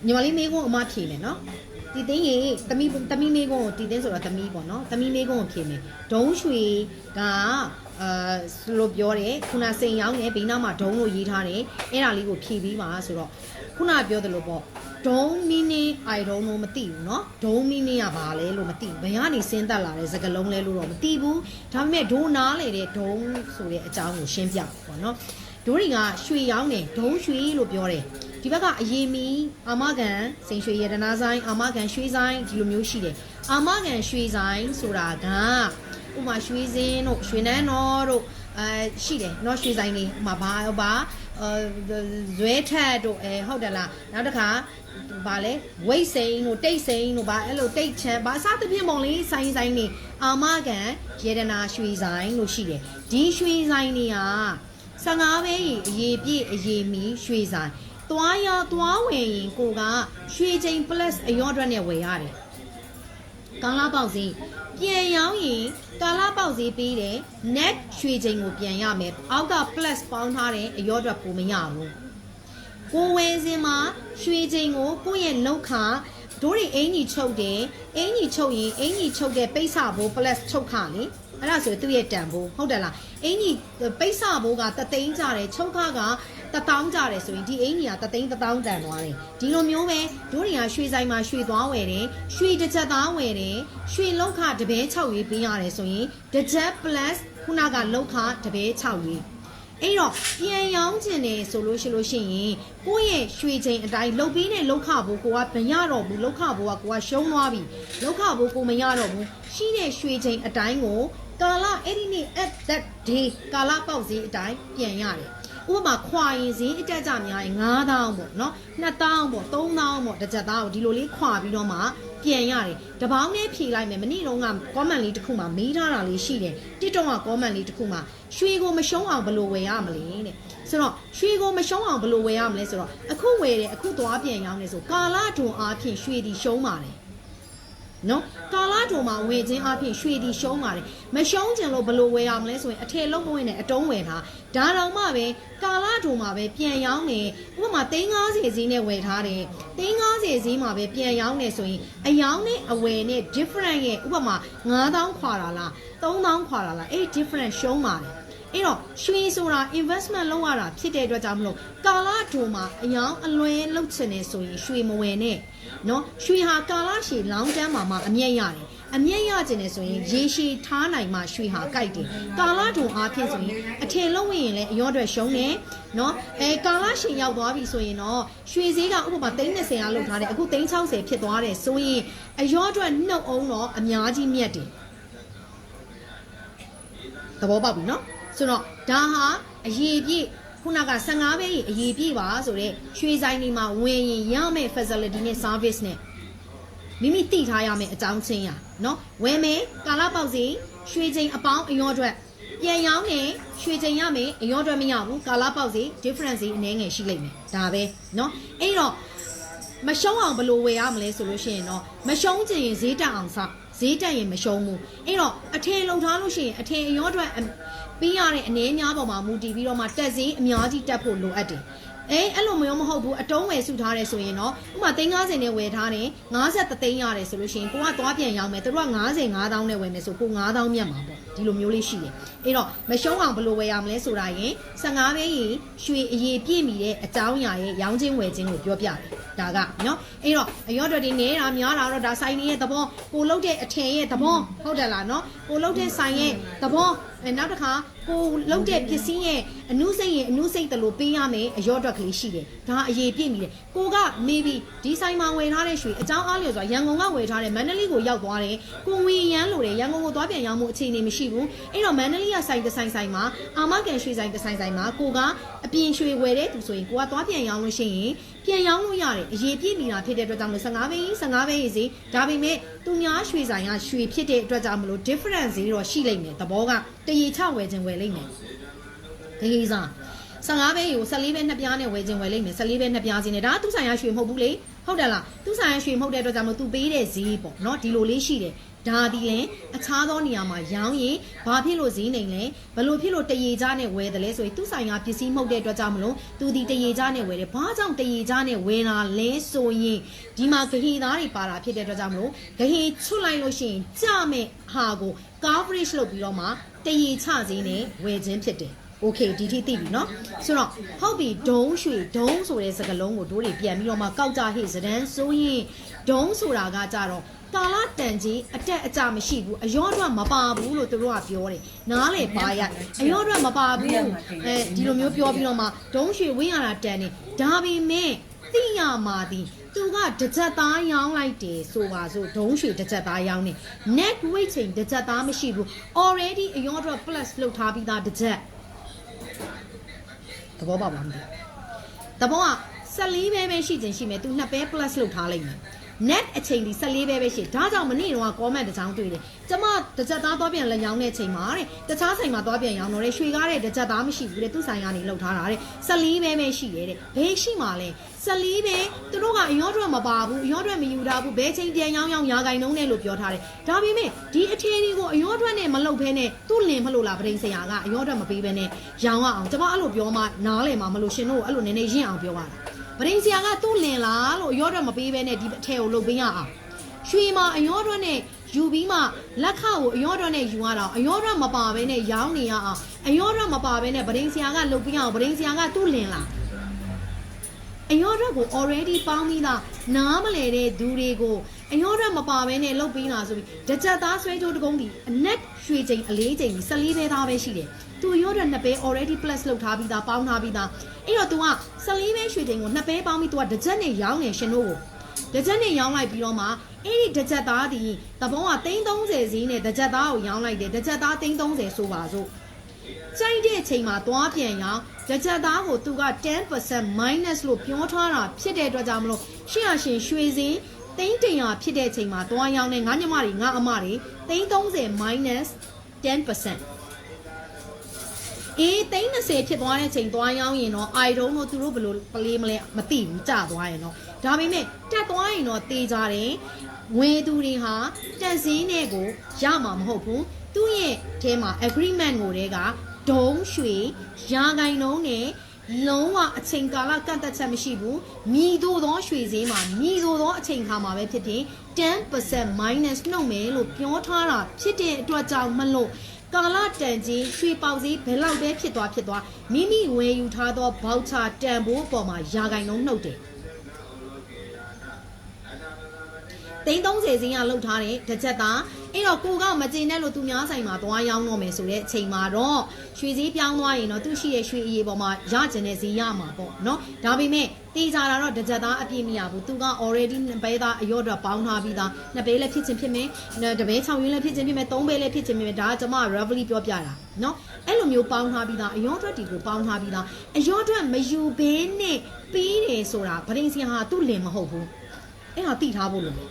ညီမလေးမေးခွန်းအမဖြေမယ်နော်တီတင်းရေတမီမေးခွန်းကိုတီတင်းဆိုတော့တမီပေါ့နော်တမီမေးခွန်းကိုဖြေမယ်ဒုံးရွှေကလို့ပြောတယ်ခုနစိန်ရောင်းနေဘေးနားမှာဒုံးလို့ရေးထားတယ်အဲ့ဒါလေးကိုဖြေပြီးပါဆိုတော့ခုနပြောတယ်လို့ပေါ့ဒုံးမီနီ I don't know မသိဘူးเนาะဒုံးမီနီကဘာလဲလို့မသိဘူးဘယ်ကနေစဉ်းသက်လာတဲ့စကားလုံးလဲလို့တော့မသိဘူးဒါပေမဲ့ဒိုးနားလေတဲ့ဒုံးဆိုတဲ့အကြောင်းကိုရှင်းပြပေါ့เนาะဒိုးတွေကရွှေရောင်းနေဒုံးရွှေလို့ပြောတယ်ဒီဘက်ကအရေးမီအာမကန်စိန်ရွှေရတနာဆိုင်အာမကန်ရွှေဆိုင်ဒီလိုမျိုးရှိတယ်အာမကန်ရွှေဆိုင်ဆိုတာကဥမာရွှေစင်းတို့ရွှေနန်းတော်တို့ရှိတယ်เนาะရွှေဆိုင်နေဥမာဘာဇွဲထက်တို့ဟုတ်တယ်လားနောက်တစ်ခါဗာလဲဝိတ်စိန်တို့တိတ်စိန်တို့ဗာအဲ့လိုတိတ်ချမ်းဗာအစားတပြင်းပုံလေးဆိုင်နေအာမကန်ရေဒနာရွှေဆိုင်လို့ရှိတယ်ဒီရွှေဆိုင်တွေက15ပဲအရေးပြည့်အရေးမီရွှေဆိုင်သွားဝင်ရင်ကိုကရွှေချိန် plus အရောအတွက်နဲ့ဝယ်ရတယ်ကာလာပေါက်စီပြန်ရောင်းရင်ကာလာပေါက်စီပေးတယ် net ရွှေချိန်ကိုပြန်ရမယ်အောက်က plus ပေါင်းထားတဲ့အရောအတွက်ကိုမရဘူးကိုဝယ်စင်မှာရွှေချိန်ကိုကိုယ့်ရဲ့လောက်ခတို့တွေအင်ကြီးချုပ်တယ်အင်ကြီးချုပ်ရင်အင်ကြီးချုပ်တဲ့ပိတ်စဘိုး plus ချုပ်ခလေအဲ့ဒါဆိုသူ့ရဲ့တန်ဖိုးဟုတ်တယ်လားအင်ကြီးပိတ်စဘိုးကတသိန်းကြတယ်ချုပ်ခက1000ကြတယ်ဆိုရင်ဒီအင်ကြီးက1000တန်သွားတယ်ဒီလိုမျိုးပဲတို့တွေကရွှေဆိုင်မှာရွှေသွားဝယ်တယ်ရွှေတစ်ချက်သားဝယ်တယ်ရွှေလောက်ခတပဲ6ရေးပေးရတယ်ဆိုရင်တစ်ချက် plus ခုနကလောက်ခတပဲ6ရေးအဲ့တော့ပြန်ရောင်းခြင်းနေဆိုလို့ရှိရင်ကိုယ့်ရဲ့ရွှေချိန်အတိုင်းလုတ်ပြီးနဲ့လောက်ခဘိုးကိုကမရတော့ဘူးလောက်ခဘိုးကကိုကရှုံးသွားပြီလောက်ခဘိုးကိုမရတော့ဘူးရှိတဲ့ရွှေချိန်အတိုင်းကိုကာလအဲ့ဒီနေ့ at that day ကာလပေါက်ဈေးအတိုင်းပြန်ရတယ်ဥပမာခွာရင်ဈေးအတက်ကြများရင်9000ပေါ့နော်2000ပေါ့3000ပေါ့တစ်ချက်သားကိုဒီလိုလေးခွာပြီးတော့မှပြန်ရတယ်တပေါင်းနဲ့ဖြေလိုက်မယ်မနေ့တုန်းက comment လေးတစ်ခုမှမေးထားတာလေးရှိတယ်TikTok က comment လေးတစ်ခုမှရွှေကိုမရှုံးအောင်ဘယ်လိုဝယ်ရမလဲတဲ့ဆိုတော့ရွှေကိုမရှုံးအောင်ဘယ်လိုဝယ်ရမလဲဆိုတော့အခုဝယ်တယ်အခုသွားပြန်ရောင်းနေဆိုကာလတွန်အားဖြင့်ရွှေဒီရှုံးပါတယ်နော်ကာလာတုံမှာဝယ်ခြင်းအပြင်ရွှေဒီရှုံးပါတယ်မရှုံးကျင်လို့ဘယ်လိုဝယ်ရမလဲဆိုရင်အထည်လုံးမဝင်နဲ့အတုံးဝယ်ထားဒါတော့မှပဲကာလာတုံမှာပဲပြန်ရောင်းနေဥပမာ350ဈေးနဲ့ဝယ်ထားတယ်350ဈေးမှာပဲပြန်ရောင်းနေဆိုရင်အယောင်းနဲ့အဝယ်နဲ့ different ရဲ့ဥပမာ9000ခွာတာလား3000ခွာတာလားအဲ့ different ရှုံးပါတယ်အဲ့တော့ရွှေဆိုတာ investment လုပ်ရတာဖြစ်တဲ့အတွက်ကြောင့်မလို့ကာလာတုံမှာအယောင်းအလွဲလုပ်ချင်နေဆိုရင်ရွှေမဝယ်နဲ့နော်ရွှေဟာကာလရှည်လောင်းတန်းမှာအမြတ်ရတယ်အမြတ်ရခြင်းနဲ့ဆိုရင်ရေရှည်ထားနိုင်မှရွှေဟာကြိုက်တယ်ကာလတုံအားဖြင့်ဆိုရင်အထည်လုံးဝင်ရင်လည်းအရောအတွက်ရှုံးတယ်နော်ကာလရှည်ရောက်သွားပြီဆိုရင်တော့ရွှေဈေးကဥပမာ320ကလောက်ထားတယ်အခု360ဖြစ်သွားတယ်ဆိုရင်အရောအတွက်နှုတ်အောင်တော့အများကြီးမြတ်တယ်သဘောပေါက်ပြီနော်ဆိုတော့ဒါဟာအရေးပြည့်ခုနက15ပဲအရေးပြည့်ပါဆိုတော့ရွှေဆိုင်တွေမှာဝင်ရင်ရမယ့် facility နဲ့ service နဲ့မိမိတည်ထားရမယ့်အကြောင်းချင်းရနော်ဝယ်မယ်ကာလပေါက်စီရွှေချိန်အပေါင်းအရောအတွက်ပြန်ရောင်းနေရွှေချိန်ရမယ်အရောအတွက်မရဘူးကာလပေါက်စီ difference အနည်းငယ်ရှိလိမ့်မယ်ဒါပဲနော်အဲ့တော့မရှုံးအောင်ဘယ်လိုဝယ်ရမလဲဆိုလို့ရှိရင်တော့မရှုံးချင်ရင်ဈေးတက်အောင်စဈေးတက်ရင်မရှုံးဘူးအဲ့တော့အထည်လုံထားလို့ရှိရင်အထည်အရောအတွက်ပြီးရတဲ့အနေအများပေါ်မှာမူတည်ပြီးတော့မှတက်ဈေးအများကြီးတက်ဖို့လိုအပ်တယ်အဲ့လိုမျိုးမဟုတ်ဘူးအတုံးဝယ်စုထားတယ်ဆိုရင်တော့ဥပမာ350နဲ့ဝယ်ထားတယ်53သိန်းရတယ်ဆိုလို့ရှိရင်ကိုကသွားပြန်ရောင်းမယ်သူတို့က90,000နဲ့ဝယ်မယ်ဆိုကို9000မြတ်မှာပေါ့ဒီလိုမျိုးလေးရှိတယ်အဲ့တော့မရှုံးအောင်ဘယ်လိုဝယ်ရမလဲဆိုတာရင်15ပဲရင်ရွှေအရေးပြည့်မိတဲ့အကြောင်းအရာရဲ့ရောင်းချင်းဝယ်ချင်းကိုပြောပြတယ်ဒါကနော်အဲ့တော့အရော့တော်တွေနေတာများတာတော့ဒါဆိုင်ရဲ့သဘောကိုလုတ်တဲ့အထည်ရဲ့သဘောဟုတ်တယ်လားနော်ကိုလုတ်တဲ့ဆိုင်ရဲ့သဘောနောက်တစ်ခါကိုလုတ်တဲ့ပစ္စည်းရဲ့အနုစိတ်ရဲ့အနုစိတ်တလို့ပေးရမယ်အရော့အတွက်ကလေးရှိတယ်ဒါအရေးပြည့်မိတယ်ကိုက maybe ဒီဆိုင်မှာဝယ်ထားတဲ့ရွှေအကြောင်းအားလျော်ဆိုတာရန်ကုန်ကဝယ်ထားတဲ့မန္တလေးကိုရောက်သွားတယ်ကိုဝေရန်လို့တယ်ရန်ကုန်ကိုသွားပြန်ရောက်မှုအခြေအနေမရှိဘူးအဲ့တော့မန္တလေးကဆိုင်တစ်ဆိုင်မှာအာမကန်ရွှေဆိုင်တစ်ဆိုင်မှာကိုကအပြင်ရွှေဝယ်တဲ့သူဆိုရင်ကိုကသွားပြန်ရောက်လို့ရှိရင်ပြန်ရောင်းလို့ရတယ်အရေးပြည့်မိတာဖြစ်တဲ့အတွက်ကြောင့်15ပဲရေးစီဒါပေမဲ့သူများရွှေဆိုင်ကရွှေဖြစ်တဲ့အတွက်ကြောင့်မလို့ difference ဈေးတော့ရှိလိမ့်မယ်သဘောကတရေချဝယ်ခြင်းဝယ်လိမ့်မယ်ဒီကိစ္စ15ပဲကို14ပဲနှစ်ပြားနဲ့ဝယ်ခြင်းဝယ်လိမ့်မယ်14ပဲနှစ်ပြားစီနဲ့ဒါကသူဆိုင်ရရွှေမဟုတ်ဘူးလေဟုတ်တယ်လားသူဆိုင်ရရွှေမဟုတ်တဲ့အတွက်ကြောင့်မလို့သူပေးတဲ့ဈေးပေါ့နော်ဒီလိုလေးရှိတယ် ဒါဒီလဲအခြားသောနေရာမှာရောင်းရင်ဘာဖြစ်လို့ဈေးနေလဲဘလို့ဖြစ်လို့တရေကြားနဲ့ဝယ်တယ်လဲဆိုရင်သူဆိုင်ကပစ္စည်းမှုတ်တဲ့အတွက်ကြောင့်မလို့သူဒီတရေကြားနဲ့ဝယ်တယ်ဘာကြောင့်တရေကြားနဲ့ဝယ်တာလဲဆိုရင်ဒီမှာဂဟေသားတွေပါတာဖြစ်တဲ့အတွက်ကြောင့်မလို့ဂဟေချွတ်လိုက်လို့ရှိရင်ကြမဲ့ဟာကို coverage လုပ်ပြီးတော့မှတရေချဈေးနဲ့ဝယ်ခြင်းဖြစ်တယ်โอเคဒီထိသိပြီเนาะဆိုတော့ဟုတ်ပြီဒုံးရွှေဒုံးဆိုတဲ့စကားလုံးကိုတို့တွေပြန်ပြီးတော့မှကောက်ကြဟိစဒန်းဆိုရင်ဒုံးဆိုတာကကြတော့ကာလတန်ကြီးအတက်အကျမရှိဘူးအယောအတွက်မပါဘူးလို့တို့ကပြောတယ်နားလေပါရအယောအတွက်မပါဘူးဒီလိုမျိုးပြောပြီးတော့မှဒုံးရွှေဝင်းရတာတန်နေဒါပေမဲ့သိရမှာဒီသူကတစ်ချက်သားရောင်းလိုက်တယ်ဆိုပါစို့ဒုံးရွှေတစ်ချက်သားရောင်းနေ net weight ချိန်တစ်ချက်သားမရှိဘူး already အယောအတွက် plus လုပ်ထားပြီးသားတစ်ချက်သဘောပေါက်ပါမလားသဘောက14ပဲရှိခြင်းရှိမယ်သူ2ပဲ plus လုပ်ထားလိုက်မယ် net အချိန်ဒီ14ပဲရှိဒါကြောင့်မနေ့တော့ comment တစ်ချောင်းတွေ့တယ်ကျမတစ်ချက်သားသွားပြန်လက်ရောင်းတဲ့အချိန်မှာတဲ့တခြားဆိုင်မှာသွားပြန်ရောင်းတော့တဲ့ရွှေကားတဲ့တစ်ချက်သားမရှိဘူးတဲ့သူ့ဆိုင်ကနေလှုပ်ထားတာတဲ့14ပဲရှိတယ်တဲ့ဘယ်ရှိမှာလဲ14ပဲသူတို့ကအယောအတွက်မပါဘူးအယောအတွက်မယူထားဘူးဘယ်ချိန်ပြန်ရောင်းရာဂိုင်နှုန်းနဲ့လို့ပြောထားတယ်ဒါပေမဲ့ဒီအထည်တွေကိုအယောအတွက်နဲ့မလုပ်ဘဲနဲ့သူ့လင်မလို့လားပရိဆရာကအယောအတွက်မပေးဘဲနဲ့ရောင်းရအောင်ကျမအဲ့လိုပြောမှနားလည်မှာမလို့ရှင်တို့အဲ့လိုနည်းနည်းရင့်အောင်ပြောရတာပရိဆရာကသူ့လင်လားလို့အယောအတွက်မပေးဘဲနဲ့ဒီအထည်ကိုလုပ်ပေးရအောင်ရွှေမှာအယောအတွက်နဲ့ယူပြီးမှလက်ခကိုအယောအတွက်နဲ့ယူရတာအယောအတွက်မပါဘဲနဲ့ရောင်းနေရအောင်အယောအတွက်မပါဘဲနဲ့ပရိဆရာကလုပ်ပေးရအောင်ပရိဆရာကသူ့လင်လားအယောအတွက်ကို already ပေါင်းပြီးသားနားမလဲတဲ့သူတွေကိုအယောအတွက်မပါဘဲနဲ့လုပ်ပေးလာဆိုပြီးတစ်ချက်သားဆွဲကြိုးတကုန်းဒီအနက်ရွှေချိန်အလေးချိန်14ပဲသားပဲရှိတယ်သူအယောအတွက်2ပဲ already plus လုပ်ထားပြီးသားပေါင်းထားပြီးသားအဲ့တော့ तू က14ပဲရွှေချိန်ကို2ပဲပေါင်းပြီး तू ကတစ်ချက်နဲ့ရောင်းနေရှင်တို့ကိုတစ်ချက်နဲ့ရောင်းလိုက်ပြီးတော့မှအဲ့ဒီတစ်ချက်သားဒီသဘောက330ဈေးနဲ့တစ်ချက်သားကိုရောင်းလိုက်တယ်တစ်ချက်သား330ဆိုပါစို့ကြိုက်တဲ့အချိန်မှာသွားပြန်ရောင်းတစ်ချက်သားကိုသူက 10% minus လို့ပြောထားတာဖြစ်တဲ့အတွက်ကြောင့်မလို့ရှင်းရရှင်ရွှေစင်း300ဖြစ်တဲ့အချိန်မှာသွားရောင်းနေငါညမတွေငါအမတွေ330 minus 10%အေး30ဖြစ်သွားတဲ့အချိန်သွားရောင်းရင်တော့ I don't know သူတို့ဘယ်လိုပလေးမလဲမသိဘူးကြာသွားရင်တော့ဒါပေမဲ့တက်သွားရင်တော့တေးကြတယ်ငွေသူတွေဟာတက်စင်းနဲ့ကိုရမှာမဟုတ်ဘူးသူ့ရဲ့အဲမှာ agreement ကိုတည်းကဒုံးရွှေရာဂိုင်နှုန်းနဲ့လုံးဝအချိန်ကာလကန့်သက်ချက်မရှိဘူးမြည်တို့သောရွှေစည်းမှာမြည်တို့သောအချိန်ခါမှာပဲဖြစ်ဖြစ် 10% minus နှုတ်မယ်လို့ပြောထားတာဖြစ်တဲ့အတွက်ကြောင့်မလို့ကာလတန်ကြီးရွှေပေါက်စည်းဘယ်လောက်ပဲဖြစ်သွားမိမိဝယ်ယူထားသောဘောက်ချာတန်ဖိုးအပေါ်မှာရာဂိုင်နှုန်းနှုတ်တယ်30ဈေးကလှုပ်ထားတဲ့တစ်ချက်သားအဲ့တော့ကိုကမကျင်တဲ့လို့သူများဆိုင်မှာသွားရောင်းတော့မယ်ဆိုတဲ့အချိန်မှာတော့ရွှေဈေးပြောင်းသွားရင်တော့သူရှိတဲ့ရွှေအရေးပေါ်မှာရကျင်တဲ့ဈေးရမှာပေါ့နော်ဒါပေမဲ့တေးကြတာတော့တစ်ချက်သားအပြည့်မရဘူးသူက already 2ပဲသားအရော့တော့ပေါင်းထားပြီးသား2ပဲလည်းဖြစ်ချင်းဖြစ်မယ်တပဲ6ရင်းလည်းဖြစ်ချင်းဖြစ်မယ်3ပဲလည်းဖြစ်ချင်းဖြစ်မယ်ဒါကကျွန်မ roughly ပြောပြတာနော်အဲ့လိုမျိုးပေါင်းထားပြီးသားအရော့အတွက်ဒီကိုပေါင်းထားပြီးသားအရော့အတွက်မယူဘဲနဲ့ပြီးတယ်ဆိုတာဗရင်စီဟာသူ့လင်မဟုတ်ဘူးအဲ့ဒါသိထားဖို့လိုတယ်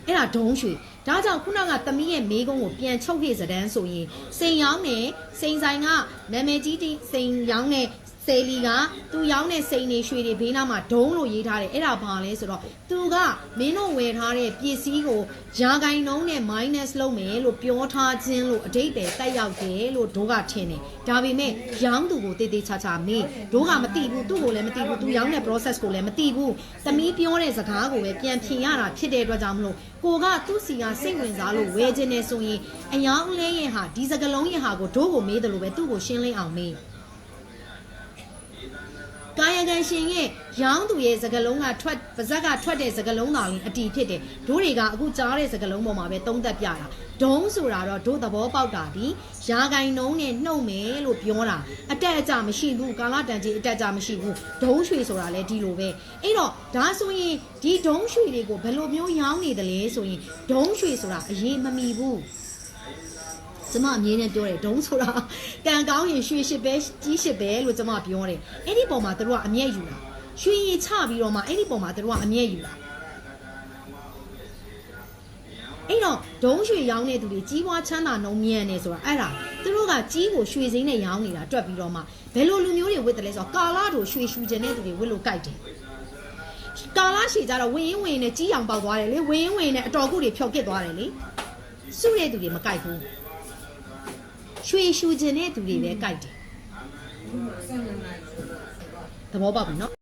အဲ့ဒါဒုံးရွှေဒါကြောင့်ခုနကသမီးရဲ့မေးကုန်းကိုပြန်ချုပ်ခဲ့စတဲ့န်းဆိုရင်စိန်ရောင်းနဲ့စိန်ဆိုင်ကနာမည်ကြီးတိစိန်ရောင်းနဲ့ဆယ်လီကသူရောင်းတဲ့စိန်နေရွှေတွေဘေးနားမှာဒုံးလို့ရေးထားတယ်အဲ့ဒါဘာလဲဆိုတော့သူကမင်းတို့ဝယ်ထားတဲ့ပစ္စည်းကိုရာဂိုင်နှုန်းနဲ့ minus လုပ်မယ်လို့ပြောထားခြင်းလို့အတိတ်ပဲတက်ရောက်တယ်လို့တို့ကထင်တယ်ဒါပေမဲ့ရောင်းသူကိုတေးသေးချာချာမေးတို့ကမသိဘူးသူ့ကိုလည်းမသိဘူးသူရောင်းတဲ့ process ကိုလည်းမသိဘူးသမီးပြောတဲ့စကားကိုပဲပြန်ဖြေရတာဖြစ်တဲ့အတွက်ကြောင့်မလို့ကိုကသူ့စီကစိတ်ဝင်စားလို့ဝယ်ခြင်းနဲ့ဆိုရင်အယောင်လဲရင်ဟာဒီစကလုံးရင်ဟာကိုတို့ကိုမေးတယ်လို့ပဲသူ့ကိုရှင်းလင်းအောင်မေးကာယကံရှင်ရဲ့ရောင်းသူရဲ့စကလုံးကထွက်ပါဇက်ကထွက်တဲ့စကလုံးတော်ရင်အတီဖြစ်တယ်တို့တွေကအခုကြားတဲ့စကလုံးပေါ်မှာပဲသုံးသက်ပြတာဒုံးဆိုတာတော့တို့သဘောပေါက်တာဒီရာဂိုင်နှုံးနဲ့နှုတ်မယ်လို့ပြောတာအတက်အကျမရှိဘူးကာလတန်ကြီးအတက်အကျမရှိဘူးဒုံးရွှေဆိုတာလည်းဒီလိုပဲအဲ့တော့ဒါဆိုရင်ဒီဒုံးရွှေတွေကိုဘယ်လိုမျိုးရောင်းနေတယ်လဲဆိုရင်ဒုံးရွှေဆိုတာအရေးမမီဘူးကျမအမြင်နဲ့ပြောတယ်ဒုံးဆိုတာကံကောင်းရင်ရွှေရှစ်ပဲကြီးရှစ်ပဲလို့ကျမပြောတယ်အဲ့ဒီပုံမှာတို့ကအမျက်ယူတာရွှေရချပြီးတော့မှအဲ့ဒီပုံမှာတို့ကအမျက်ယူတာအဲ့တော့ဒုံးရွှေရောင်းတဲ့သူတွေကြီးပွားချမ်းသာနှုံမြန်နေဆိုတာအဲ့ဒါသူတို့ကကြီးကိုရွှေစိမ်းနဲ့ရောင်းနေတာတွက်ပြီးတော့မှဘယ်လိုလူမျိုးတွေဝစ်တယ်လဲဆိုတော့ကာလာတို့ရွှေရှူကျင်တဲ့သူတွေဝစ်လို့ကြိုက်တယ် ကာလရှည်ကြတော့ဝင်ရင်ဝင်နဲ့ကြီးအောင်ပေါက်သွားတယ်လေဝင်ရင်ဝင်နဲ့အတော်ကုတွေဖြောက်ကစ်သွားတယ်လေစုတဲ့သူတွေမကြိုက်ဘူးရွှေရှူခြင်းတဲ့သူတွေပဲကြိုက်တယ်သဘောပေါက်ပြီနော်